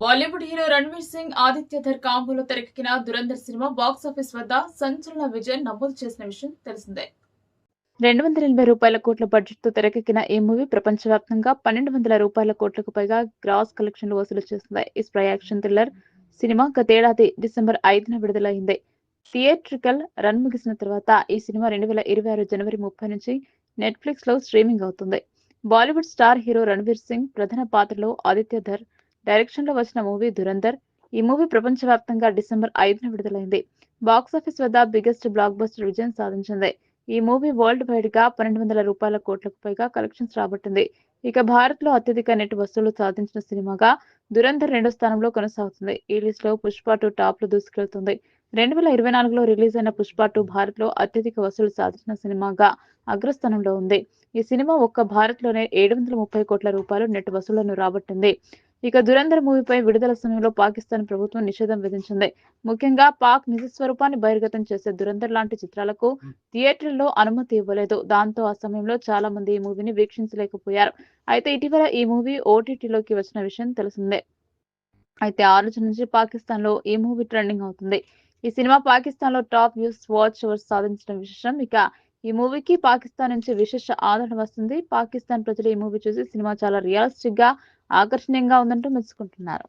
Bollywood hero Ranveer Singh, Adityadhar కాంబోలో తెరకెక్కిన Dhurandhar cinema box office వద్ద సంచలన విజయం నమోదు చేసిన విషయం తెలిసిందే. 280 కోట్ల బడ్జెట్‌తో తెరకెక్కిన ఈ మూవీ ప్రపంచవ్యాప్తంగా 1200 కోట్లకు పైగా గ్రాస్ కలెక్షన్లు వసూలు చేసింది. ఈ స్పై యాక్షన్ థ్రిల్లర్ సినిమా గతేడాది డిసెంబర్ 5న విడుదలైంది. థియేట్రికల్ రన్ ముగిసిన తర్వాత ఈ సినిమా 2026 జనవరి 30 నుంచి నెట్‌ఫ్లిక్స్‌లో స్ట్రీమింగ్ అవుతుంది. బాలీవుడ్ స్టార్ హీరో రణ్వీర్ సింగ్ ప్రధాన పాత్రలో ఆదిత్యధర్ డైరెక్షన్‌లో వచ్చిన మూవీ దురంధర్. ఈ మూవీ ప్రపంచవ్యాప్తంగా డిసెంబర్ 5న విడుదలైంది. బాక్సాఫీస్ వద్ద బిగ్గెస్ట్ బ్లాక్ బస్టర్ విజయం సాధించింది. ఈ మూవీ వరల్డ్ వైడ్ గా 1200 కోట్లకు పైగా కలెక్షన్స్ రాబట్టింది. ఇక భారత్ లో అత్యధిక నెట్ వసూలు సాధించిన సినిమాగా దురంధర్ 2వ స్థానంలో కొనసాగుతుంది. ఈ లిస్ట్ లో పుష్ప 2 టాప్ లో దూసుకెళ్తుంది. 2024లో రిలీజ్ అయిన పుష్ప 2 భారత్ లో అత్యధిక వసూలు సాధించిన సినిమాగా అగ్రస్థానంలో ఉంది. ఈ సినిమా ఒక్క భారత్ లోనే 730 కోట్ల రూపాయలు నెట్ వసూళ్లను రాబట్టింది. ఇక దురంధర్ మూవీపై విడుదల సమయంలో పాకిస్తాన్ ప్రభుత్వం నిషేధం విధించింది. ముఖ్యంగా పాక్ నిజ స్వరూపాన్ని బహిర్గతం చేసే దురంధర్ లాంటి చిత్రాలకు థియేటర్లలో అనుమతి ఇవ్వలేదు. దాంతో ఆ సమయంలో చాలా మంది ఈ మూవీని వీక్షించలేకపోయారు. అయితే ఇటీవల ఈ మూవీ ఓటీటీలోకి వచ్చిన విషయం తెలిసిందే. అయితే ఆ రోజు నుంచి పాకిస్తాన్‌లో ఈ మూవీ ట్రెండింగ్ అవుతుంది. ఈ సినిమా పాకిస్తాన్‌లో టాప్ వ్యూస్ వాచ్ అవర్స్ సాధించడం విశేషం. ఇక ఈ మూవీకి పాకిస్తాన్ నుంచి విశేష ఆదరణ వస్తుంది. పాకిస్తాన్ ప్రజలు ఈ మూవీ చూసి సినిమా చాలా రియలిస్టిక్‌గా, ఆకర్షణీయంగా ఉందంటూ మెచ్చుకుంటున్నారు.